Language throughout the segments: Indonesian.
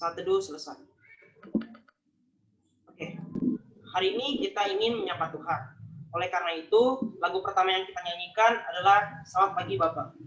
Saat teduh selesai. Oke. Hari ini kita ingin menyapa Tuhan. Oleh karena itu, lagu pertama yang kita nyanyikan adalah Selamat Pagi Bapak.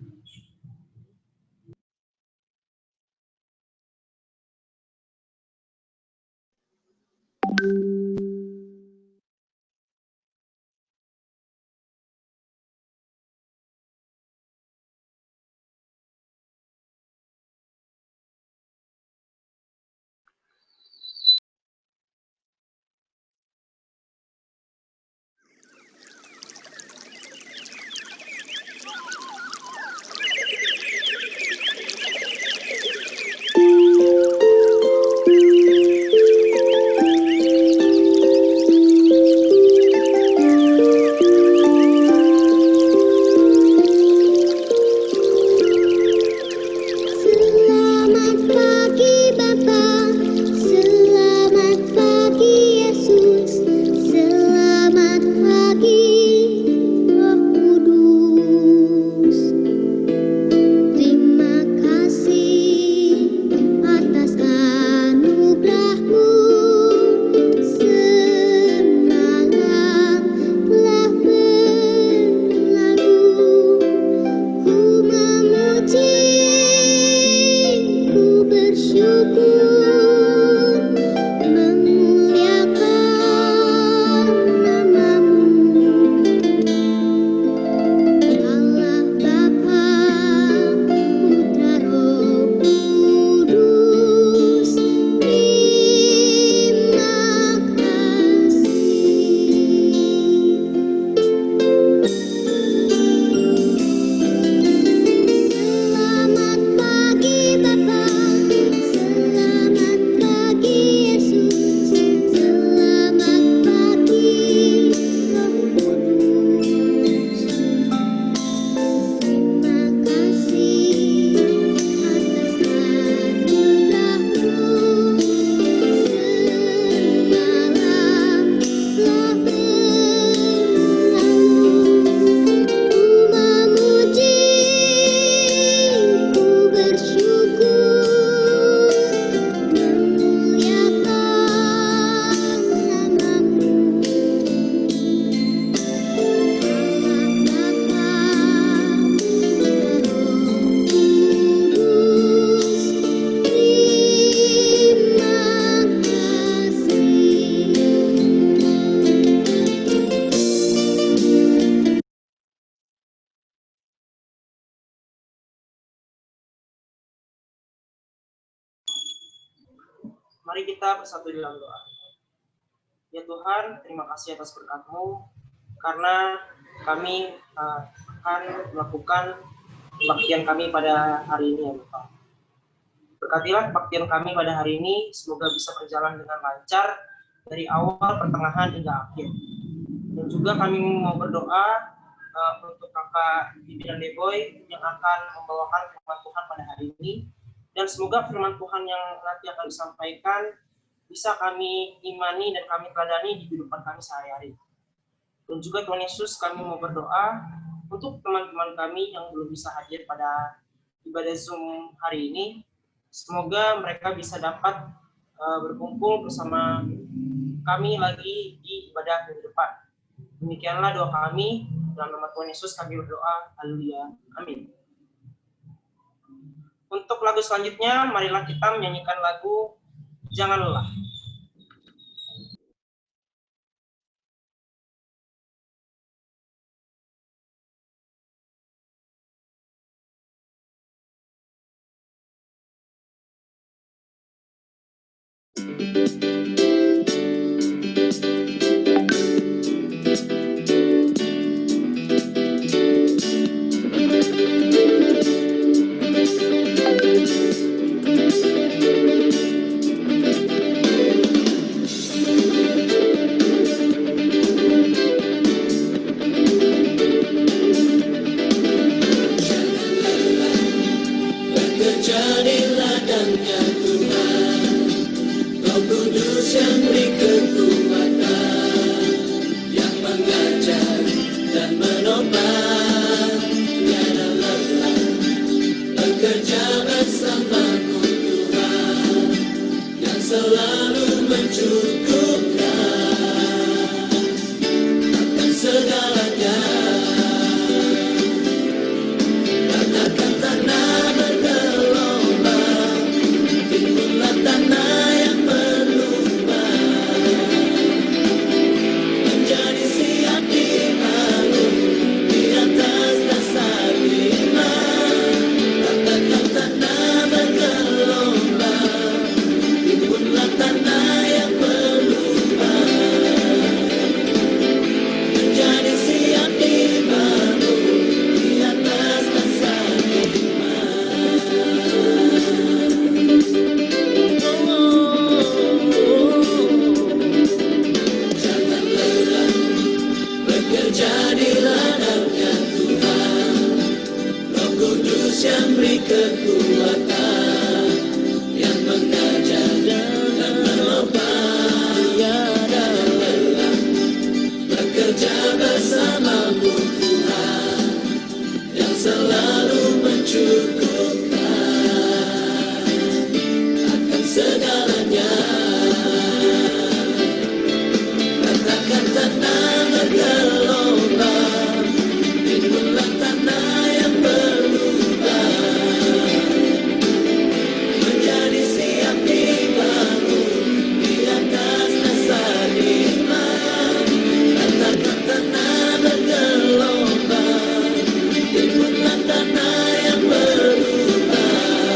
Mari kita bersatu dalam doa. Ya Tuhan, terima kasih atas berkat-Mu, karena kami akan melakukan kebaktian kami pada hari ini, ya Bapak. Berkatilah kebaktian kami pada hari ini, semoga bisa berjalan dengan lancar dari awal, pertengahan, hingga akhir. Dan juga kami mau berdoa untuk Kakak Bibi dan Deboy yang akan membawakan firman Tuhan pada hari ini. Dan semoga firman Tuhan yang nanti akan disampaikan bisa kami imani dan kami teladani di kehidupan kami sehari-hari. Dan juga Tuhan Yesus, kami mau berdoa untuk teman-teman kami yang belum bisa hadir pada ibadah Zoom hari ini. Semoga mereka bisa dapat berkumpul bersama kami lagi di ibadah minggu depan. Demikianlah doa kami. Dalam nama Tuhan Yesus kami berdoa. Haleluya. Amin. Untuk lagu selanjutnya, marilah kita menyanyikan lagu Jangan Lelah. kekuatan yang mengajar dan menopang. Tiada lelah bekerja bersamamu Tuhan yang selalu mencukupkan akan segalanya. Katakan tenang bergelombang, timbullah tanah yang berubah menjadi siap dibangun di atas dasar iman. Katakan tanah bergelombang, timbullah tanah yang berubah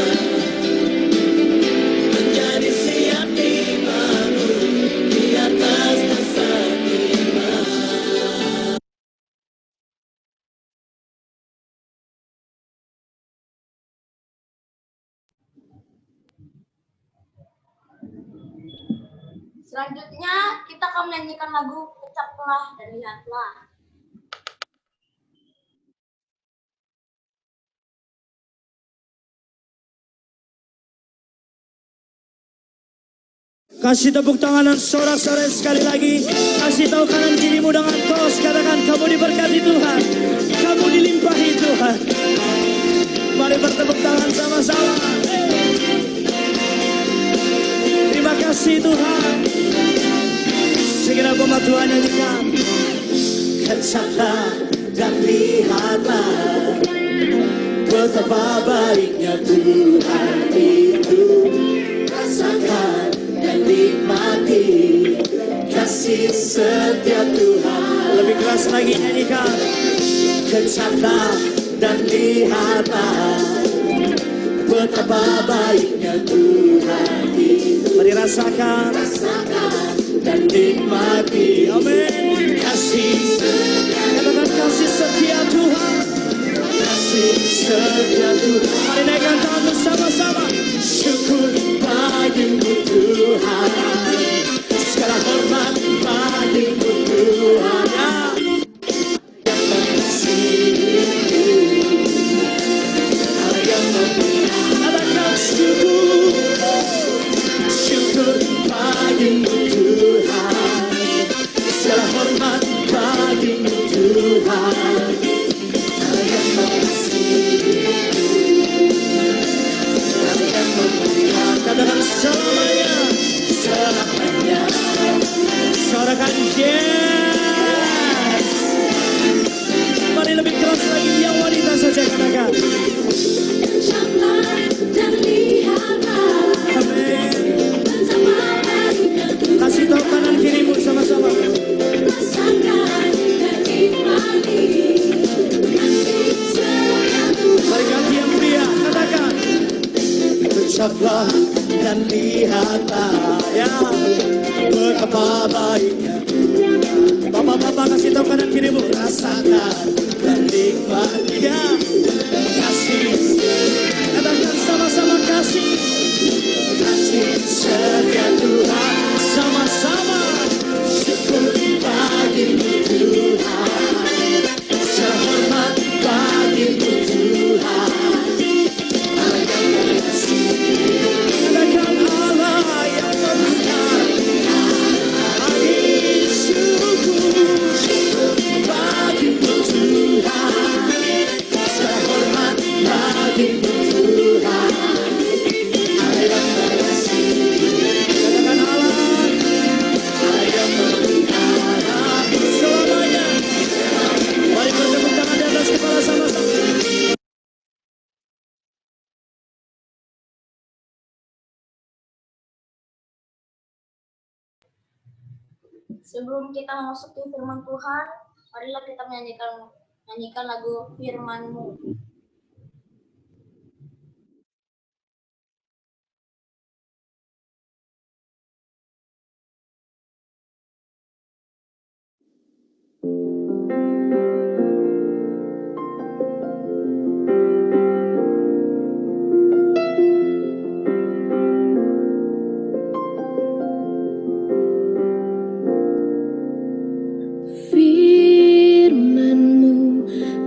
menjadi siap dibangun di atas dasar iman. Selanjutnya kita akan menyanyikan lagu Kecaplah dan Lihatlah. Kasih tepuk tangan dan sorak-sorai sekali lagi. Kasih tahu kanan kirimu dengan tos. Katakan kamu diberkati Tuhan, kamu dilimpahi Tuhan. Mari bertepuk tangan sama-sama. Terima kasih Tuhan. Segera pemah Tuhan nyanyikan. Kecaplah dan lihatlah betapa baiknya Tuhan itu. Rasakan dan nikmati kasih setia Tuhan. Lebih keras lagi nyanyikan. Kecaplah dan lihatlah betapa baiknya Tuhan itu. Mari rasakan dan nikmati. Amin. Kasih setia. Katakan kasih setia Tuhan. Kasih setia Tuhan. Mari naikkan tangan bersama-sama. Syukur bagimu Tuhan, segala hormat bagimu Tuhan yang mengasihiku, Allah yang memberikan syukur. Syukur bagimu Tuhan, segala hormat bagimu Tuhan, Allah yang mengasihiku. Katakan selamanya, selamanya. Sorakan yes. Mari lebih keras lagi, yang wanita saja katakan. Kecaplah dan lihatlah. Amin. Kasih tahu kanan kirimu sama-sama. Rasakan dan nikmati kasih setia Tuhan. Mari ganti yang pria, katakan. Kecaplah dan lihatlah ya betapa baiknya Tuhan. Bapak-bapak kasih tahu kanan kirimu. Rasakan dan nikmati ya kasih. Katakan sama-sama kasih. Kasih setia Tuhan. Sama-sama syukur bagimu Tuhan, sehormat bagimu Tuhan. Sebelum kita memasuki firman Tuhan, marilah kita menyanyikan lagu Firman-Mu.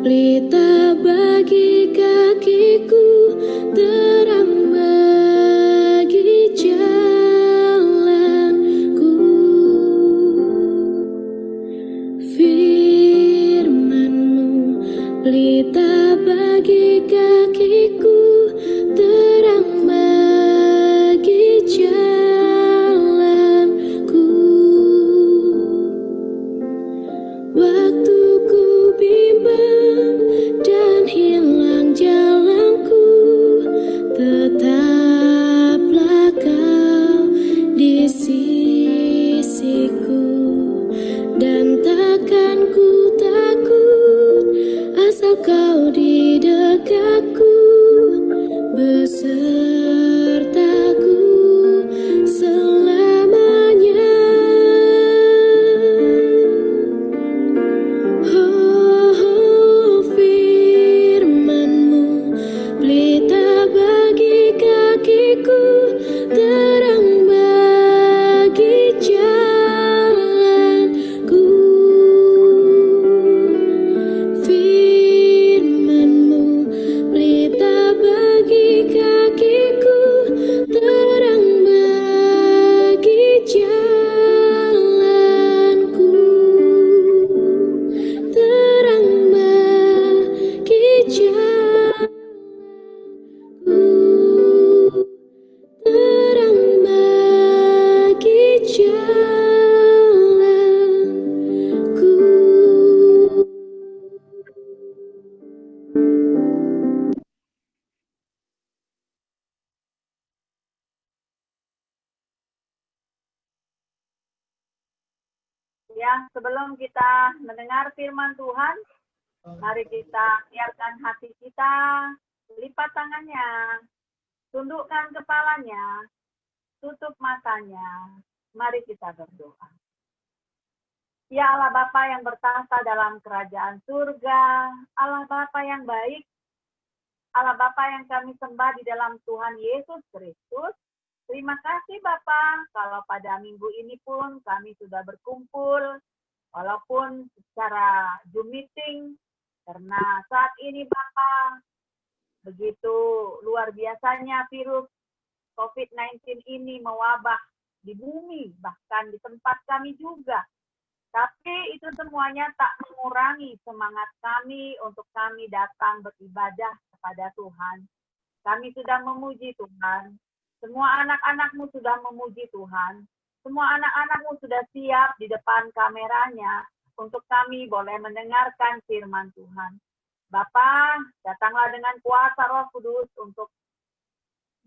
Pelita bagi kakiku, Ya, sebelum kita mendengar firman Tuhan, mari kita siapkan hati kita, lipat tangannya, tundukkan kepalanya, tutup matanya. Mari kita berdoa. Ya Allah Bapa yang bertahta dalam kerajaan surga, Allah Bapa yang baik, Allah Bapa yang kami sembah di dalam Tuhan Yesus Kristus. Terima kasih Bapa, kalau pada minggu ini pun kami sudah berkumpul, walaupun secara Zoom meeting, karena saat ini Bapa, begitu luar biasanya virus COVID-19 ini mewabah di bumi, bahkan di tempat kami juga. Tapi itu semuanya tak mengurangi semangat kami untuk kami datang beribadah kepada Tuhan. Kami sudah memuji Tuhan. Semua anak-anak-Mu sudah memuji Tuhan. Semua anak-anak-Mu sudah siap di depan kameranya untuk kami boleh mendengarkan firman Tuhan. Bapa, datanglah dengan kuasa Roh Kudus untuk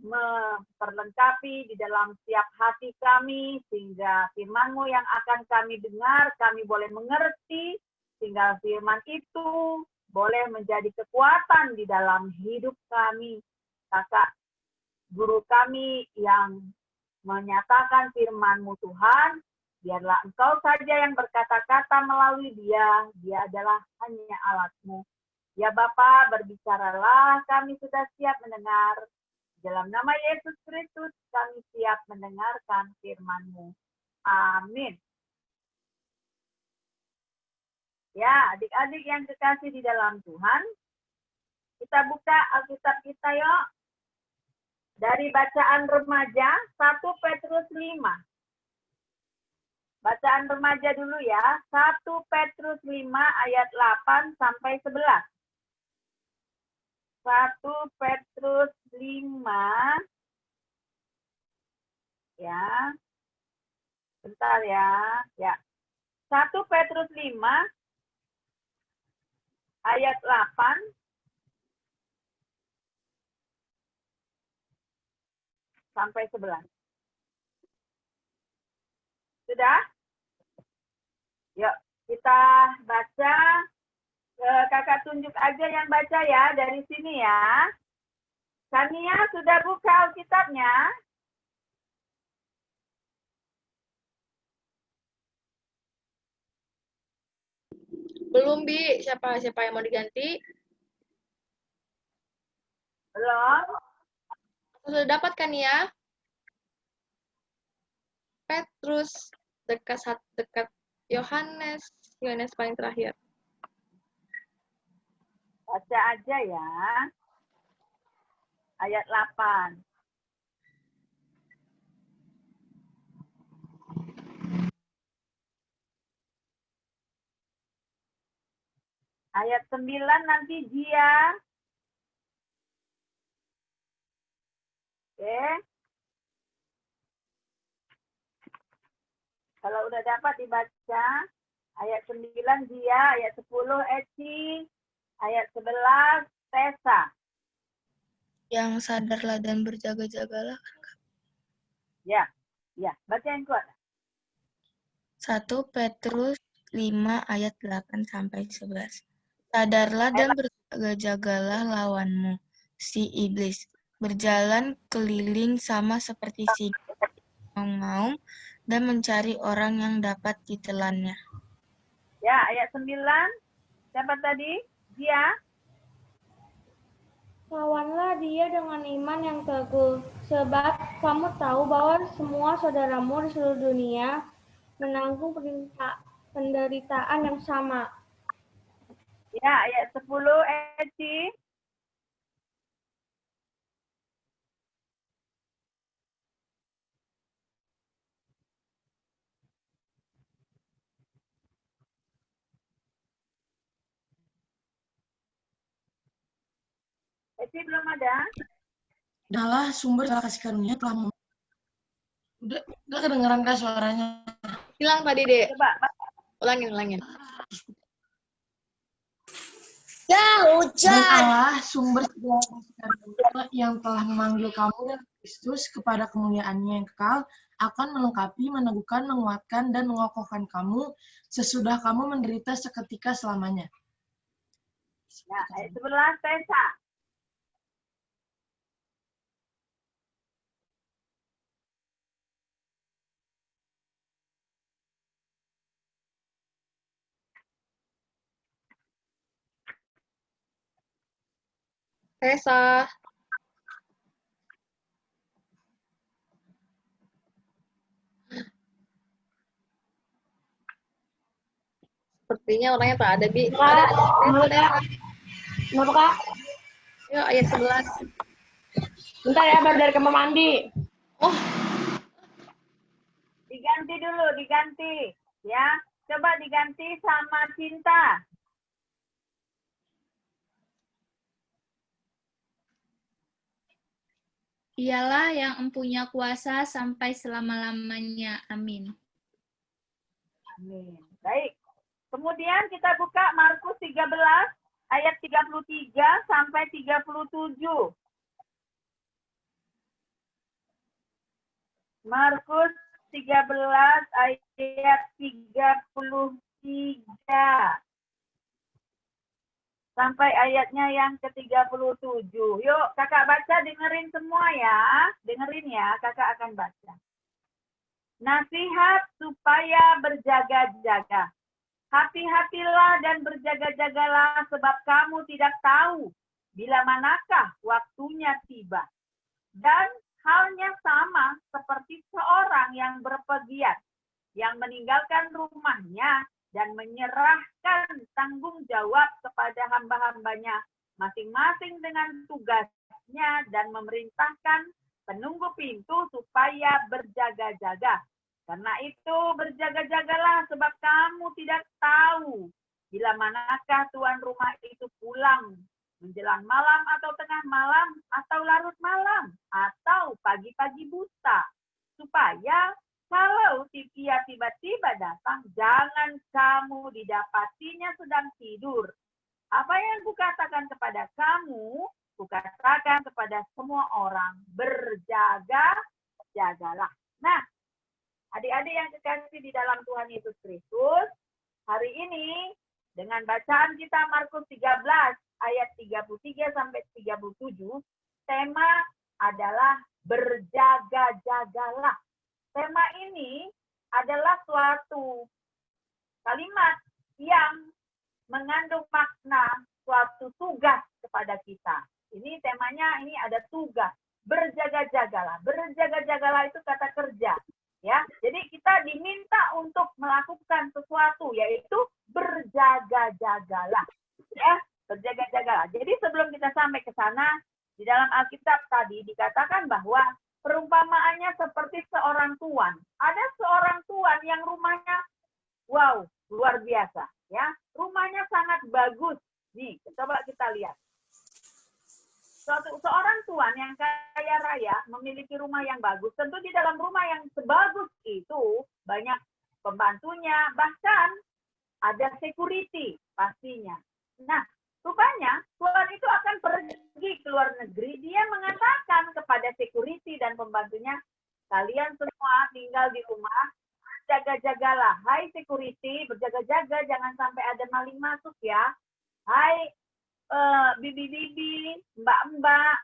memperlengkapi di dalam setiap hati kami, sehingga firman-Mu yang akan kami dengar, kami boleh mengerti, sehingga firman itu boleh menjadi kekuatan di dalam hidup kami. Kakak guru kami yang menyatakan firman-Mu Tuhan, biarlah Engkau saja yang berkata-kata melalui dia adalah hanya alat-Mu. Ya Bapa, berbicaralah, kami sudah siap mendengar. Dalam nama Yesus Kristus, kami siap mendengarkan firman-Mu. Amin. Ya, adik-adik yang kekasih di dalam Tuhan, kita buka Alkitab kita yuk. Dari bacaan remaja, 1 Petrus 5. Bacaan remaja dulu ya, 1 Petrus 5 ayat 8 sampai 11. 1 Petrus 5, ya, bentar ya. 1 Petrus 5, ayat 8, sampai 11. Sudah? Yuk, kita baca. Kakak tunjuk aja yang baca ya dari sini ya. Sania sudah buka Alkitabnya? Belum, Bi. Siapa yang mau diganti? Belum? Sudah dapat kan ya? Petrus dekat Yohanes paling terakhir. Baca aja ya. Ayat 8. Ayat 9 nanti dia. Oke. Kalau udah dapat dibaca. Ayat 9 dia, ayat 10 Eci, ayat 11 Tessa. Yang sadarlah dan berjaga-jagalah. Ya, baca yang kuat. 1 Petrus 5 ayat 8 sampai 11. Sadarlah dan berjaga-jagalah lawanmu, si iblis. Berjalan keliling sama seperti singa, mengaum dan mencari orang yang dapat ditelannya. Ya, ayat 9. Siapa tadi? Dia. Lawanlah dia dengan iman yang teguh, sebab kamu tahu bahwa semua saudaramu di seluruh dunia menanggung penderitaan yang sama. Ya, ayat 10 Eci. Eci belum ada? Adalah sumber segala kasih karunia telah udah kedengeran kah suaranya? Hilang tadi, Dek. Coba. Ulangin. Dan Allah sumber segala kasih karunia yang telah memanggil kamu dan Kristus kepada kemuliaannya yang kekal akan melengkapi, meneguhkan, menguatkan, dan mengokohkan kamu sesudah kamu menderita seketika selamanya. Nah, ayat 11, Tessa. Tessa. Sepertinya orangnya tak ada, Bi. Ada. Tessa. Kenapa Kak? Yuk, ayat 11. Bentar ya, baru dari kamar mandi. Oh, Diganti dulu, diganti. Ya, coba diganti sama Cinta. Dialah yang empunya kuasa sampai selama-lamanya. Amin. Amin. Baik. Kemudian kita buka Markus 13 ayat 33 sampai 37. Markus 13 ayat 33 sampai ayatnya yang ke-37. Yuk, kakak baca, dengerin semua ya. Dengerin ya, kakak akan baca. Nasihat supaya berjaga-jaga. Hati-hatilah dan berjaga-jagalah sebab kamu tidak tahu bila manakah waktunya tiba. Dan halnya sama seperti seorang yang berpergian, yang meninggalkan rumahnya dan menyerahkan tanggung jawab kepada hamba-hambanya masing-masing dengan tugasnya dan memerintahkan penunggu pintu supaya berjaga-jaga. Karena itu berjaga-jagalah sebab kamu tidak tahu bila manakah tuan rumah itu pulang menjelang malam atau tengah malam atau larut malam atau pagi-pagi buta, supaya kalau dia tiba-tiba datang, jangan kamu didapatinya sedang tidur. Apa yang kukatakan kepada kamu, kukatakan kepada semua orang, berjaga-jagalah. Nah, adik-adik yang kekasih di dalam Tuhan Yesus Kristus, hari ini dengan bacaan kita Markus 13 ayat 33 sampai 37, tema adalah berjaga-jagalah. Tema ini adalah suatu kalimat yang mengandung makna suatu tugas kepada kita. Ini temanya, ini ada tugas. Berjaga-jagalah. Berjaga-jagalah itu kata kerja. Ya, jadi kita diminta untuk melakukan sesuatu, yaitu berjaga-jagalah. Ya, berjaga-jagalah. Jadi sebelum kita sampai ke sana, di dalam Alkitab tadi dikatakan bahwa perumpamaannya seperti seorang tuan. Ada seorang tuan yang rumahnya, wow, luar biasa. Ya, rumahnya sangat bagus. Nih, coba kita lihat. Seorang tuan yang kaya raya memiliki rumah yang bagus. Tentu di dalam rumah yang sebagus itu banyak pembantunya, bahkan ada security pastinya. Nah, rupanya tuan itu akan pergi ke luar negeri. Dia mengatakan kepada security dan pembantunya, kalian semua tinggal di rumah, jaga-jagalah. Hai security, berjaga-jaga, jangan sampai ada maling masuk ya. Hai bibi-bibi, mbak-mbak,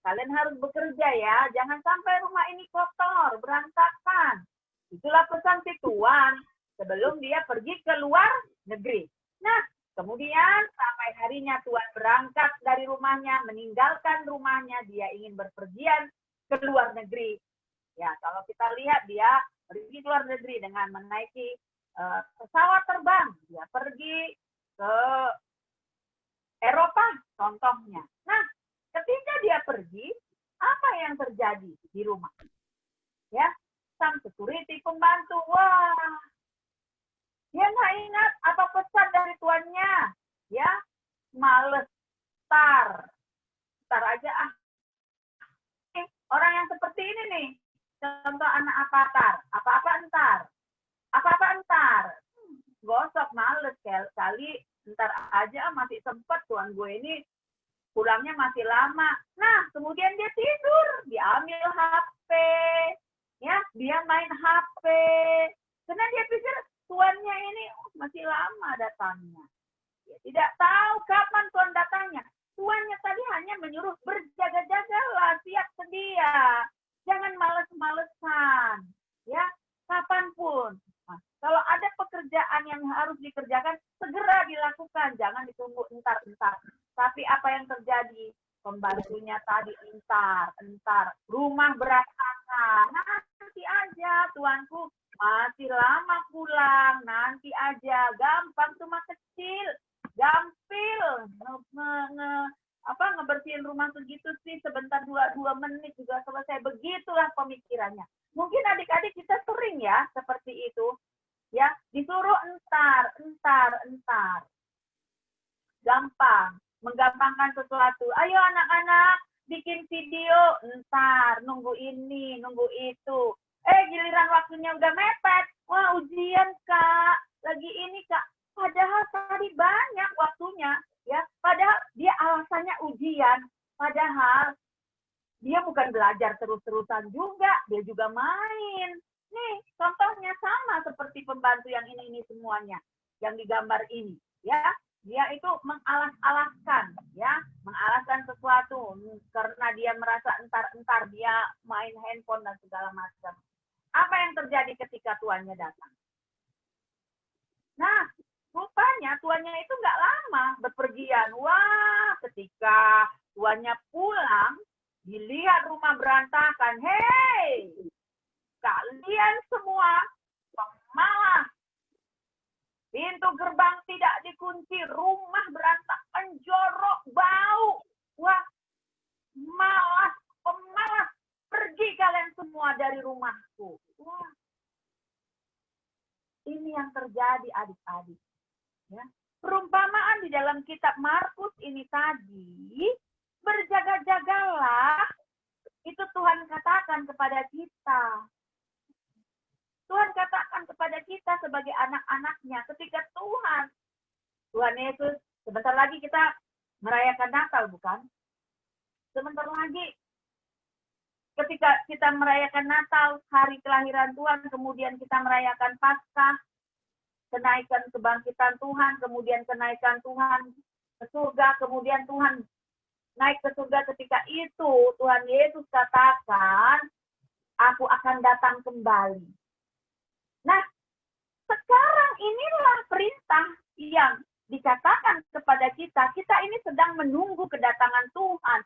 kalian harus bekerja ya. Jangan sampai rumah ini kotor, berantakan. Itulah pesan si tuan sebelum dia pergi ke luar negeri. Nah, kemudian sampai harinya tuan berangkat dari rumahnya, meninggalkan rumahnya, dia ingin berpergian ke luar negeri. Ya, kalau kita lihat dia pergi ke luar negeri dengan menaiki pesawat terbang. Dia pergi ke Eropa contohnya. Nah, ketika dia pergi, apa yang terjadi di rumah? Ya, sang security pembantu, wah, dia nggak ingat apa pesan dari tuannya. Ya, males, tar aja ah. Orang yang seperti ini nih, contoh anak avatar, apa-apa entar, gosok, males kali. Ntar aja masih sempat tuan gue ini pulangnya masih lama. Nah, kemudian dia tidur, diambil HP, Ya, dia main HP. Karena dia pikir tuannya ini masih lama datangnya. Dia tidak tahu kapan tuan datangnya. Tuannya tadi hanya menyuruh berjaga-jagalah, siap sedia. Jangan males-malesan. Ya, kapanpun. Nah, kalau ada pekerjaan yang harus dikerjakan, segera dilakukan. Jangan ditunggu entar-entar. Tapi apa yang terjadi? Pembantunya tadi entar. Rumah berantakan. Nanti aja, tuanku. Masih lama pulang. Nanti aja. Gampang, cuma kecil. Gampil. Ngebersihin rumah segitu sih. Sebentar 2 menit juga selesai. Begitulah pemikirannya. Mungkin adik-adik kita sering ya seperti itu. Ya, disuruh entar. Gampang. Menggampangkan sesuatu. Ayo anak-anak, bikin video, entar, nunggu ini, nunggu itu. Giliran waktunya udah mepet. Wah, ujian, Kak. Lagi ini, Kak. Padahal tadi banyak waktunya, ya. Padahal dia alasannya ujian. Padahal dia bukan belajar terus-terusan juga, dia juga main. Nih, contohnya sama seperti pembantu yang ini semuanya, yang digambar ini, ya. Dia itu mengalas-alaskan, ya, mengalaskan sesuatu karena dia merasa entar-entar dia main handphone dan segala macam. Apa yang terjadi ketika tuannya datang? Nah, rupanya tuannya itu nggak lama bepergian. Wah, ketika tuannya pulang, dilihat rumah berantakan. Hei, kalian semua pemalas. Pintu gerbang tidak dikunci, rumah berantakan, jorok, bau. Wah, malas, pemalas. Pergi kalian semua dari rumahku. Wah, ini yang terjadi adik-adik. Ya. Perumpamaan di dalam kitab Markus ini tadi, berjaga-jagalah, itu Tuhan katakan kepada kita. Tuhan katakan kepada kita sebagai anak-anaknya ketika Tuhan Yesus, sebentar lagi kita merayakan Natal, bukan? Sebentar lagi ketika kita merayakan Natal, hari kelahiran Tuhan, kemudian kita merayakan Paskah, kenaikan kebangkitan Tuhan, kemudian kenaikan Tuhan ke surga, kemudian Tuhan naik ke surga. Ketika itu Tuhan Yesus katakan, aku akan datang kembali. Nah, sekarang inilah perintah yang dikatakan kepada kita. Kita ini sedang menunggu kedatangan Tuhan.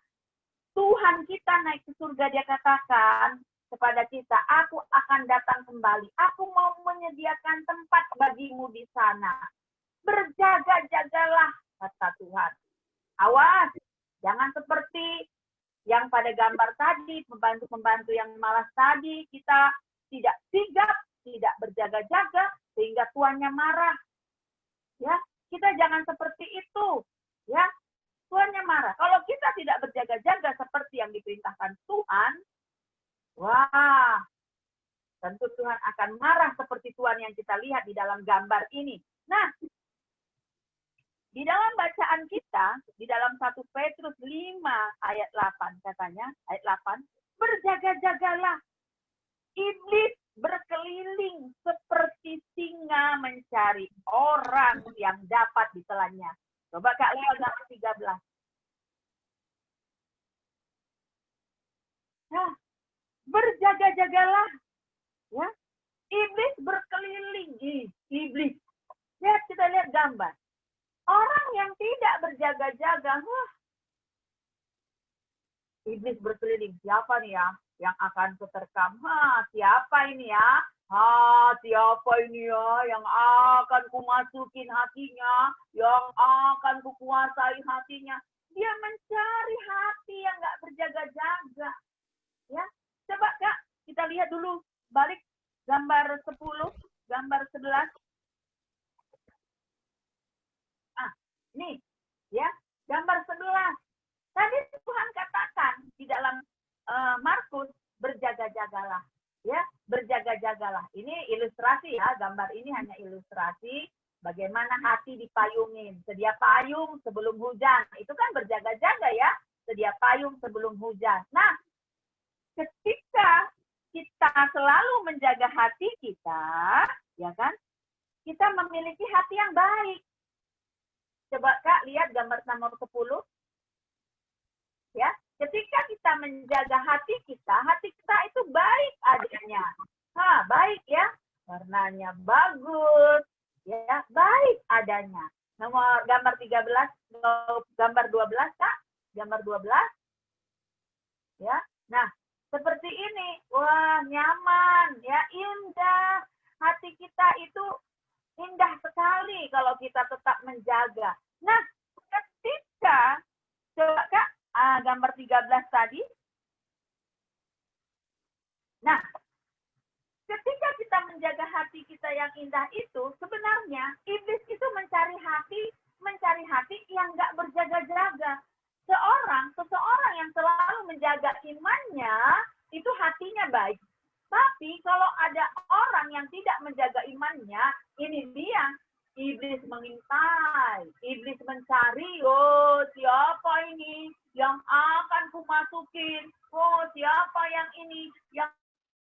Tuhan kita naik ke surga, dia katakan kepada kita, aku akan datang kembali. Aku mau menyediakan tempat bagimu di sana. Berjaga-jagalah, kata Tuhan. Awas, jangan seperti yang pada gambar tadi, pembantu-pembantu yang malas tadi, kita tidak sigap, tidak berjaga-jaga, sehingga tuannya marah. Ya, kita jangan seperti itu. Ya, tuannya marah. Kalau kita tidak berjaga-jaga seperti yang diperintahkan Tuhan, wah, tentu Tuhan akan marah seperti Tuhan yang kita lihat di dalam gambar ini. Nah, di dalam bacaan kita, di dalam 1 Petrus 5 ayat 8 katanya, ayat 8, berjaga-jagalah. Iblis berkeliling seperti singa mencari orang yang dapat ditelannya. Coba Kak Leo gambar 13. Nah, berjaga-jagalah. Ya. Iblis berkeliling. Iblis. Ya, kita lihat gambar. Orang yang tidak berjaga-jaga, iblis berkeliling. Siapa nih ya yang akan kuterkam? Siapa ini ya? Siapa ini ya yang akan kumasukin hatinya, yang akan kukuasai hatinya? Dia mencari hati yang nggak berjaga-jaga. Ya, coba Kak, kita lihat dulu balik gambar 10, gambar 11. Nih, ya, gambar 11. Tadi Tuhan katakan di dalam Markus, berjaga-jagalah. Ya, berjaga-jagalah. Ini ilustrasi ya, gambar ini hanya ilustrasi bagaimana hati dipayungin. Sedia payung sebelum hujan. Itu kan berjaga-jaga ya, sedia payung sebelum hujan. Nah, ketika kita selalu menjaga hati kita, ya kan? Kita memiliki hati yang baik. Coba Kak lihat gambar nomor 10. Ya, ketika kita menjaga hati kita itu baik adanya. Baik ya. Warnanya bagus, ya, baik adanya. Nomor gambar 13, gambar 12 Kak, gambar 12. Ya. Nah, seperti ini. Wah, nyaman, ya, indah. Hati kita itu indah sekali kalau kita tetap menjaga. Nah, ketika coba Kak gambar 13 tadi. Nah, ketika kita menjaga hati kita yang indah itu, sebenarnya iblis itu mencari hati yang nggak berjaga-jaga. Seseorang yang selalu menjaga imannya, itu hatinya baik. Tapi kalau ada orang yang tidak menjaga imannya, ini dia, iblis mengintai, iblis mencari, oh siapa ini yang akan kumasukin, oh siapa yang ini yang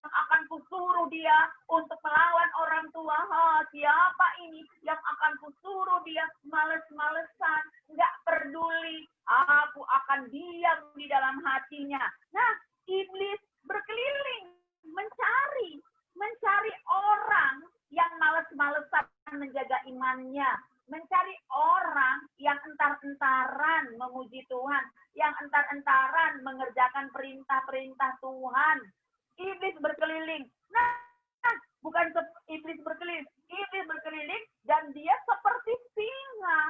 akan kusuruh dia untuk melawan orang tua, siapa ini yang akan kusuruh dia males-malesan, nggak peduli, aku akan diam di dalam hatinya. Nah, iblis berkeliling mencari orang yang males-malesan menjaga imannya, mencari orang yang entar-entaran memuji Tuhan, yang entar-entaran mengerjakan perintah-perintah Tuhan. Iblis berkeliling. Nah, bukan iblis berkeliling dan dia seperti singa.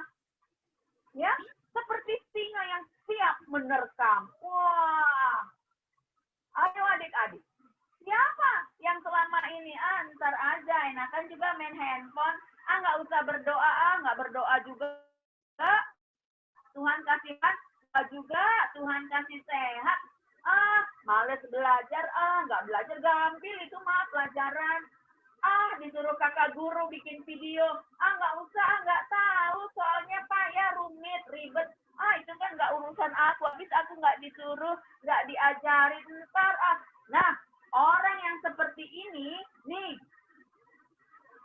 Ya, seperti singa yang siap menerkam. Wah. Ayo adik-adik. Siapa yang selama ini ntar aja enakan juga main handphone, nggak usah berdoa, nggak berdoa juga. Tuhan kasih juga, Tuhan kasih sehat. Males belajar, nggak belajar gampil itu mah pelajaran. Disuruh kakak guru bikin video, nggak usah, nggak tahu soalnya payah, rumit, ribet. Itu kan nggak urusan aku, habis aku nggak disuruh, nggak diajarin, ntar Nah, orang yang seperti ini, nih,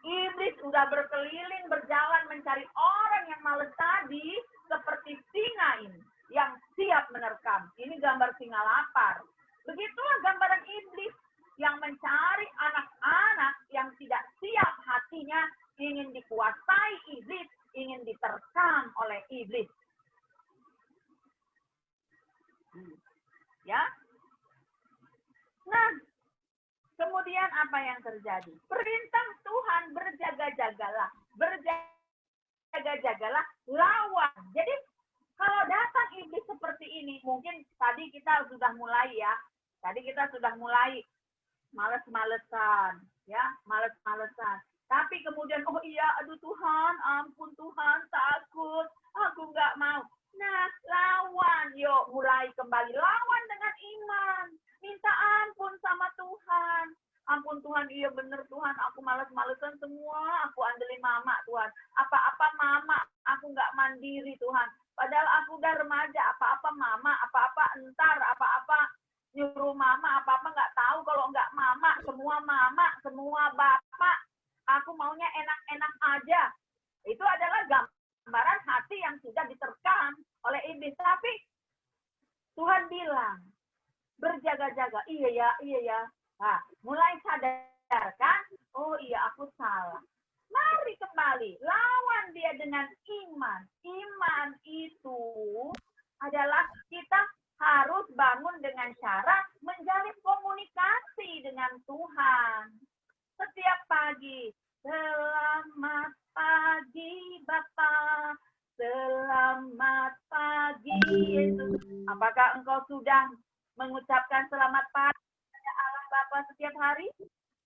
iblis udah berkeliling, berjalan mencari orang yang males tadi, seperti singa ini, yang siap menerkam. Ini gambar singa lapar. Begitulah gambaran iblis, yang mencari anak-anak yang tidak siap hatinya, ingin dikuasai iblis, ingin diterkam oleh iblis. Ya. Nah, kemudian apa yang terjadi? Perintah Tuhan berjaga-jagalah. Berjaga-jagalah, lawan. Jadi kalau datang iblis seperti ini, mungkin tadi kita sudah mulai ya. Tadi kita sudah mulai males-malesan, ya, males-malesan. Tapi kemudian, oh iya, aduh Tuhan, ampun Tuhan, takut, aku nggak mau. Nah, lawan, yuk mulai kembali. Lawan dengan iman. Minta ampun sama Tuhan. Ampun Tuhan, iya bener Tuhan, aku males-malesan semua, aku andelin mama Tuhan. Apa-apa mama, aku nggak mandiri Tuhan. Padahal aku udah remaja, apa-apa mama, apa-apa entar, apa-apa nyuruh mama, apa-apa nggak tahu kalau nggak mama, semua bapak. Aku maunya enak-enak aja. Itu adalah gambaran hati yang sudah diterkam oleh iblis. Tapi Tuhan bilang, berjaga-jaga. Iya ya. Nah, mulai sadar kan? Oh iya, aku salah. Mari kembali, lawan dia dengan iman. Iman itu adalah kita harus bangun dengan cara menjalin komunikasi dengan Tuhan. Setiap pagi, selamat pagi Bapak, selamat pagi Yesus. Apakah engkau sudah mengucapkan selamat pagi kepada Allah Bapa setiap hari?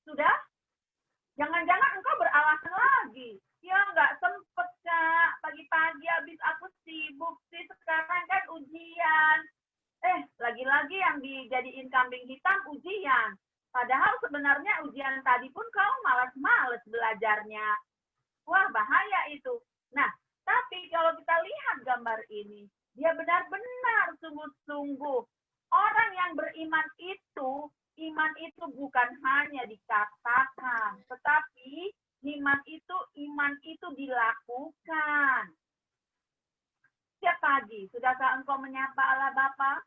Sudah? Jangan-jangan engkau beralasan lagi. Ya nggak sempet Kak, pagi-pagi habis aku sibuk sih, sekarang kan ujian. Lagi-lagi yang dijadiin kambing hitam ujian. Padahal sebenarnya ujian tadi pun kau malas-malas belajarnya. Wah, bahaya itu. Nah, tapi kalau kita lihat gambar ini, dia benar-benar sungguh-sungguh. Orang yang beriman itu iman itu bukan hanya dikatakan, tetapi iman itu dilakukan. Setiap pagi, sudahkah engkau menyapa Allah Bapa?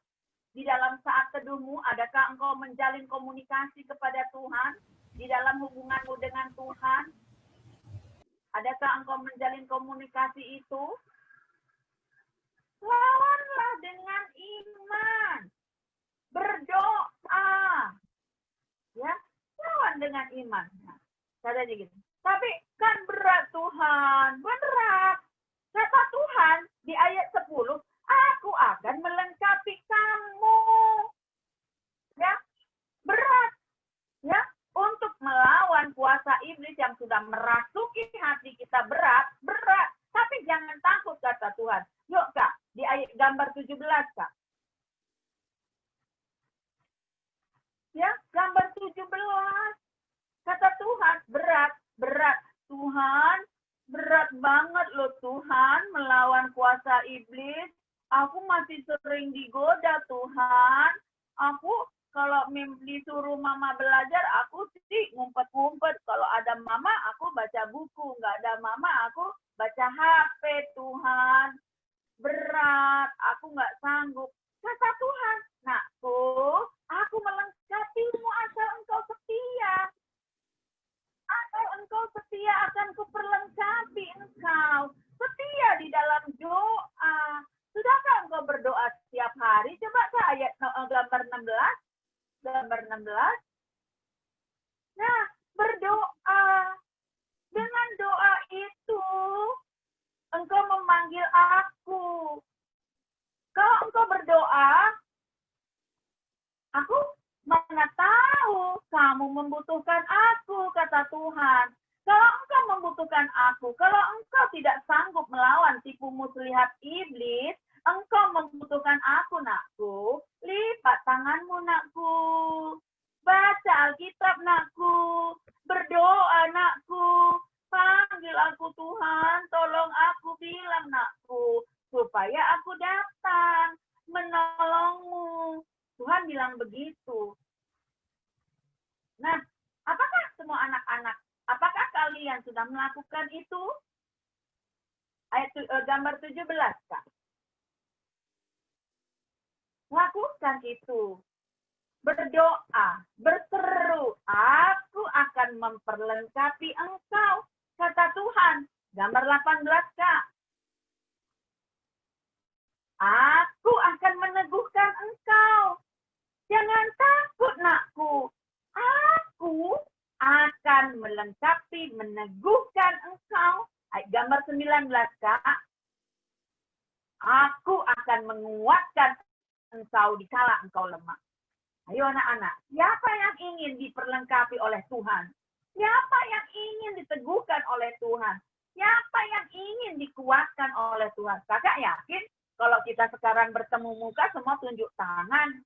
Di dalam saat teduhmu, adakah engkau menjalin komunikasi kepada Tuhan? Di dalam hubunganmu dengan Tuhan? Adakah engkau menjalin komunikasi itu? Lawanlah dengan iman. Berdoa. Ya, lawan dengan iman. Nah, katanya gitu. Tapi kan berat Tuhan, berat. Kata Tuhan di ayat 10, aku akan melengkapi kamu. Ya, berat. Ya, untuk melawan kuasa iblis yang sudah merasuki hati kita berat. Tapi jangan takut kata Tuhan. Yuk Kak, di ayat gambar 17 Kak. Ya, gambar 17. Kata Tuhan, berat. Tuhan, berat banget loh Tuhan melawan kuasa iblis. Aku masih sering digoda Tuhan. Aku kalau disuruh mama belajar, aku sih ngumpet-ngumpet. Kalau ada mama, aku baca buku. Nggak ada mama, aku baca HP Tuhan. Berat, aku nggak sanggup. Kata Tuhan, nakku, aku melengkapimu asal engkau setia. Asal engkau setia akan kuperlengkapi engkau. Setia di dalam doa. Sudahkah engkau berdoa setiap hari? Coba ke ayat gambar 16. Gambar 16. Nah, berdoa. Dengan doa itu, engkau memanggil aku. Kalau engkau berdoa, aku mana tahu kamu membutuhkan aku, kata Tuhan. Kalau engkau membutuhkan aku, kalau engkau tidak sanggup melawan tipu muslihat iblis, engkau membutuhkan aku, nakku. Lipat tanganmu, nakku. Baca Alkitab, nakku. Berdoa, nakku. Panggil aku, Tuhan. Tolong aku, bilang, nakku. Supaya aku datang menolongmu. Tuhan bilang begitu. Nah, apakah semua anak-anak, apakah kalian sudah melakukan itu? Ayat gambar 17, Kak. Lakukan itu. Berdoa, berseru, aku akan memperlengkapi engkau, kata Tuhan. Gambar 18, Kak. Aku akan meneguhkan engkau. Jangan takut, nakku. Aku akan melengkapi, meneguhkan engkau. Gambar 19, Kak. Aku akan menguatkan engkau dikala engkau lemah. Ayo anak-anak, siapa yang ingin diperlengkapi oleh Tuhan? Siapa yang ingin diteguhkan oleh Tuhan? Siapa yang ingin dikuatkan oleh Tuhan? Kakak yakin kalau kita sekarang bertemu muka semua tunjuk tangan.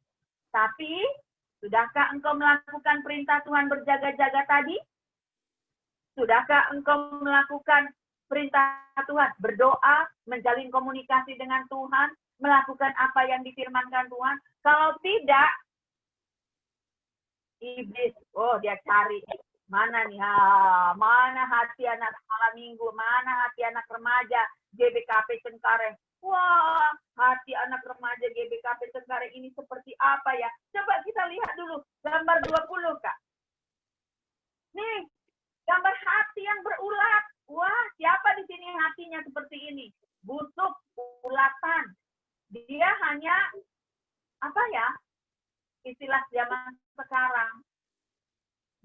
Tapi, sudahkah engkau melakukan perintah Tuhan berjaga-jaga tadi? Sudahkah engkau melakukan perintah Tuhan berdoa, menjalin komunikasi dengan Tuhan, melakukan apa yang difirmankan Tuhan? Kalau tidak, iblis, dia cari. Mana nih? Mana hati anak malam minggu? Mana hati anak remaja? GBKP Cengkareng. Wah, hati anak remaja GBKP Cengkareng ini seperti apa ya? Coba kita lihat dulu gambar 20, Kak. Nih, gambar hati yang berulat. Wah, siapa di sini hatinya seperti ini? Busuk, ulatan. Dia hanya, apa ya? Istilah zaman sekarang.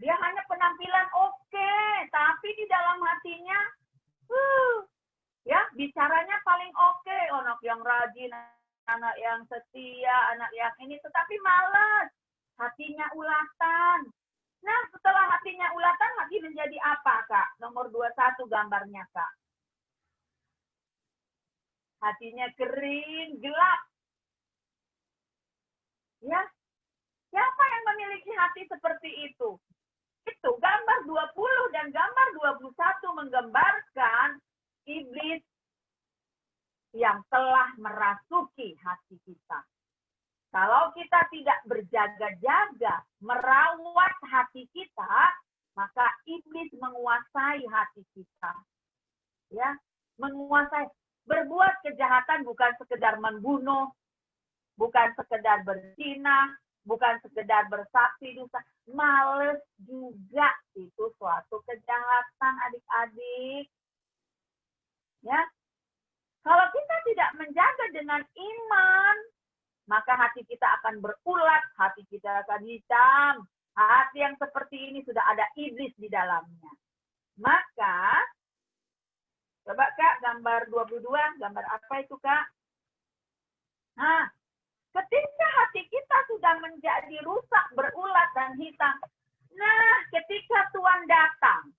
Dia hanya penampilan oke, tapi di dalam hatinya, ya bicaranya paling oke, anak yang rajin, anak yang setia, anak yang ini, tetapi malas, hatinya ulatan. Nah, setelah hatinya ulatan, hati menjadi apa, Kak? Nomor 21 gambarnya, Kak. Hatinya kering, gelap. Ya, siapa yang memiliki hati seperti itu? Itu gambar 20 dan gambar 21 menggambarkan iblis yang telah merasuki hati kita. Kalau kita tidak berjaga-jaga, merawat hati kita, maka iblis menguasai hati kita. Ya, menguasai. Berbuat kejahatan bukan sekedar membunuh, bukan sekedar berzina, bukan sekedar bersaksi dosa. Males juga itu suatu kejahatan, adik-adik. Ya, kalau kita tidak menjaga dengan iman, maka hati kita akan berulat, hati kita akan hitam. Hati yang seperti ini sudah ada iblis di dalamnya. Maka, coba Kak, gambar 22, gambar apa itu Kak? Nah, ketika hati kita sudah menjadi rusak, berulat, dan hitam. Nah, ketika Tuhan datang,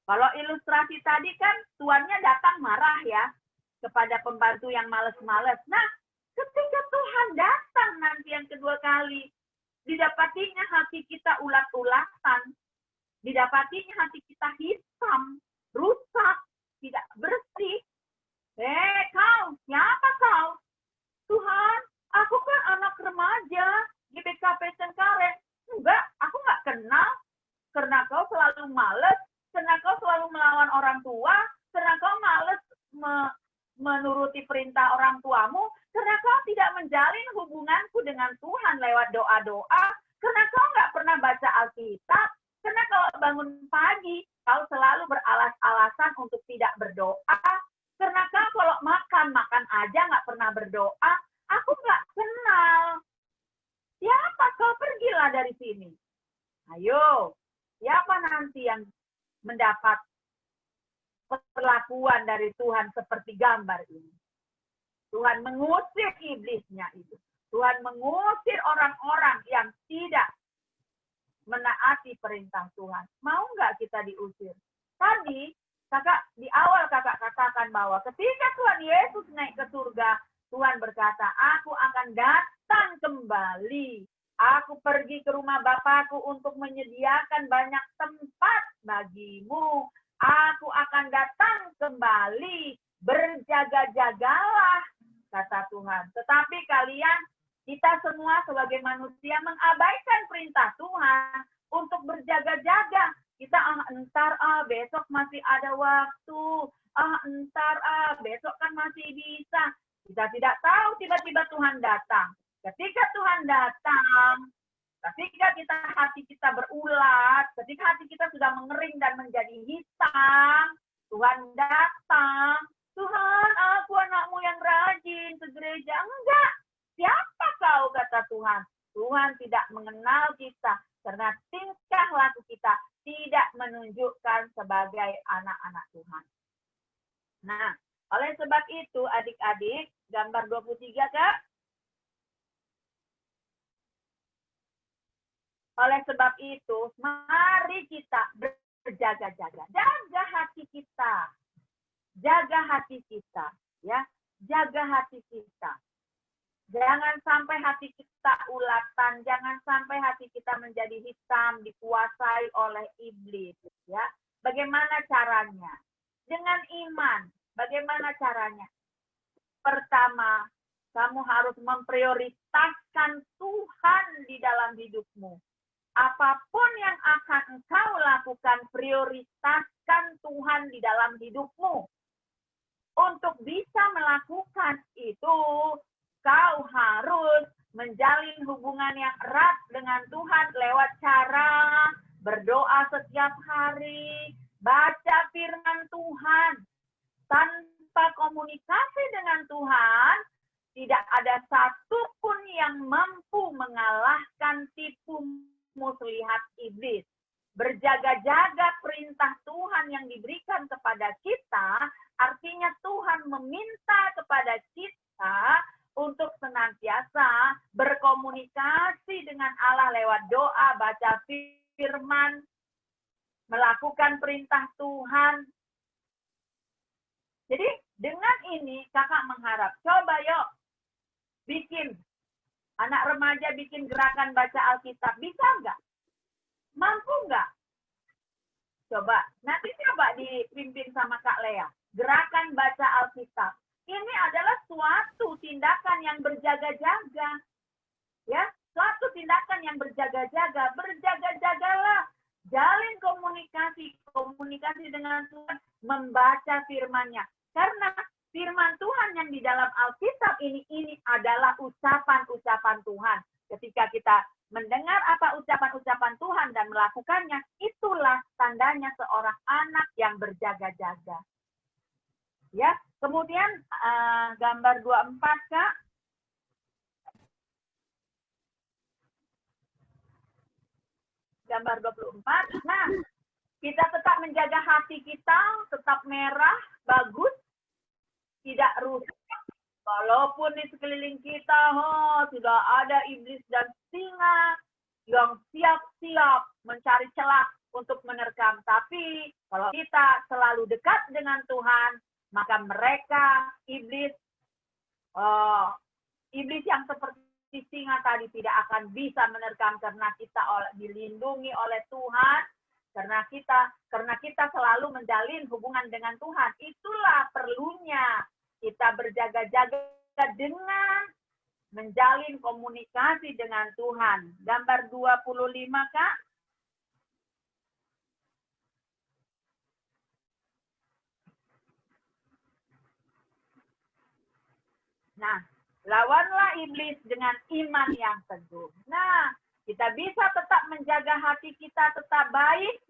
kalau ilustrasi tadi kan tuannya datang marah ya, kepada pembantu yang males-males. Nah, ketika Tuhan datang nanti yang kedua kali, didapatinya hati kita ulat-ulatan, didapatinya hati kita hitam, rusak, tidak bersih. Kau, siapa kau? Tuhan, aku kan anak remaja di BKP Cengkareng. Enggak, aku nggak kenal. Karena kau selalu males, karena kau selalu melawan orang tua, karena kau males menuruti perintah orang tuamu, karena kau tidak menjalin hubunganku dengan Tuhan lewat doa-doa, karena kau nggak pernah baca Alkitab, karena kalau bangun pagi, kau selalu beralas-alasan untuk tidak berdoa, karena kau kalau makan aja nggak pernah berdoa, aku nggak kenal. Siapa kau? Pergilah dari sini. Ayo, siapa nanti yang mendapat perlakuan dari Tuhan seperti gambar ini? Tuhan mengusir iblisnya itu. Tuhan mengusir orang-orang yang tidak menaati perintah Tuhan. Mau nggak kita diusir? Tadi, di awal kakak katakan bahwa ketika Tuhan Yesus naik ke surga, Tuhan berkata, aku akan datang kembali. Aku pergi ke rumah Bapakku untuk menyediakan banyak tempat bagimu. Aku akan datang kembali, berjaga-jagalah, kata Tuhan. Tetapi kalian, kita semua sebagai manusia mengabaikan perintah Tuhan untuk berjaga-jaga. Kita, besok masih ada waktu. Besok kan masih bisa. Kita tidak tahu tiba-tiba Tuhan datang. Ketika Tuhan datang, ketika hati kita berulat, ketika hati kita sudah mengering dan menjadi hitam, Tuhan datang. Tuhan, aku anakmu yang rajin ke gereja. Enggak. Siapa kau, kata Tuhan? Tuhan tidak mengenal kita karena tingkah laku kita tidak menunjukkan sebagai anak-anak Tuhan. Nah, oleh sebab itu, adik-adik, gambar 23, Kak. Oleh sebab itu, mari kita berjaga-jaga. Jaga hati kita. Jaga hati kita. Ya, jaga hati kita. Jangan sampai hati kita ulatan. Jangan sampai hati kita menjadi hitam, dikuasai oleh iblis. Ya, bagaimana caranya? Dengan iman. Bagaimana caranya? Pertama, kamu harus memprioritaskan Tuhan di dalam hidupmu. Apapun yang akan engkau lakukan, prioritaskan Tuhan di dalam hidupmu. Untuk bisa melakukan itu, kau harus menjalin hubungan yang erat dengan Tuhan lewat cara berdoa setiap hari, baca firman Tuhan. Tanpa komunikasi dengan Tuhan, tidak ada satupun yang mampu mengalahkan tipu muslihat iblis. Berjaga-jaga perintah Tuhan yang diberikan kepada kita, artinya Tuhan meminta kepada kita untuk senantiasa berkomunikasi dengan Allah lewat doa, baca firman, melakukan perintah Tuhan. Jadi dengan ini kakak mengharap, coba yuk bikin anak remaja bikin gerakan baca Alkitab. Bisa nggak? Mampu nggak? Coba. Nanti coba dipimpin sama Kak Lea. Gerakan baca Alkitab. Ini adalah suatu tindakan yang berjaga-jaga. Ya, suatu tindakan yang berjaga-jaga. Berjaga-jagalah. Jalin komunikasi dengan Tuhan, membaca firman-Nya. Karena firman Tuhan yang di dalam Alkitab ini adalah ucapan-ucapan Tuhan. Ketika kita mendengar apa ucapan-ucapan Tuhan dan melakukannya, itulah tandanya seorang anak yang berjaga-jaga. Ya, kemudian gambar 24, Kak. Gambar 24. Nah, kita tetap menjaga hati kita, tetap merah, bagus, tidak rusak. Walaupun di sekeliling kita sudah ada iblis dan singa yang siap-siap mencari celah untuk menerkam. Tapi kalau kita selalu dekat dengan Tuhan, maka mereka, iblis yang seperti singa tadi tidak akan bisa menerkam karena kita dilindungi oleh Tuhan. Karena kita selalu menjalin hubungan dengan Tuhan. Itulah perlunya kita berjaga-jaga dengan menjalin komunikasi dengan Tuhan. Gambar 25, Kak. Nah, lawanlah iblis dengan iman yang teguh. Nah, kita bisa tetap menjaga hati kita tetap baik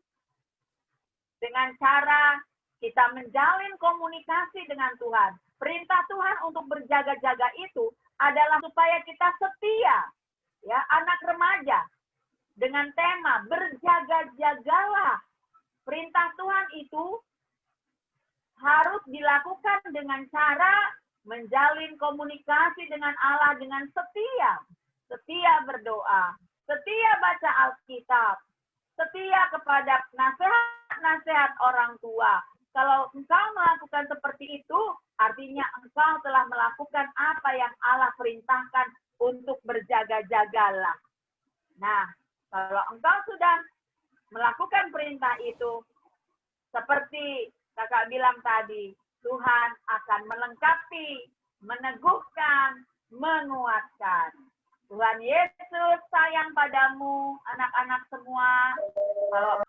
dengan cara kita menjalin komunikasi dengan Tuhan. Perintah Tuhan untuk berjaga-jaga itu adalah supaya kita setia, ya, anak remaja, dengan tema berjaga-jagalah. Perintah Tuhan itu harus dilakukan dengan cara menjalin komunikasi dengan Allah dengan setia. Setia berdoa, setia baca Alkitab, setia kepada nasihat-nasihat orang tua. Kalau engkau melakukan seperti itu, artinya engkau telah melakukan apa yang Allah perintahkan untuk berjaga-jagalah. Nah, kalau engkau sudah melakukan perintah itu, seperti kakak bilang tadi, Tuhan akan melengkapi, meneguhkan, menguatkan. Tuhan Yesus sayang padamu, anak-anak semua. Kalau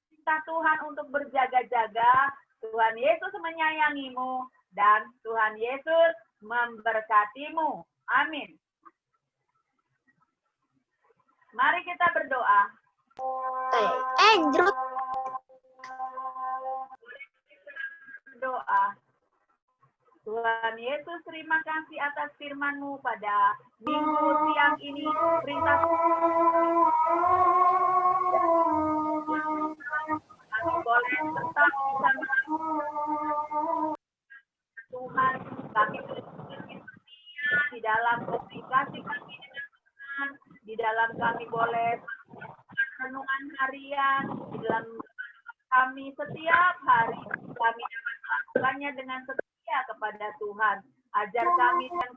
minta Tuhan untuk berjaga-jaga, Tuhan Yesus menyayangimu, dan Tuhan Yesus memberkatimu. Amin. Mari kita berdoa. Berdoa. Tuhan Yesus, terima kasih atas firman-Mu pada minggu siang ini. Perintah kami boleh tetap bisa melakukan Tuhan. Kami boleh setia di dalam komunikasi kami dengan Tuhan. Di dalam kami boleh renungan harian. Di dalam kami setiap hari. Kami dapat melakukannya dengan setia kepada Tuhan. Ajar kami dan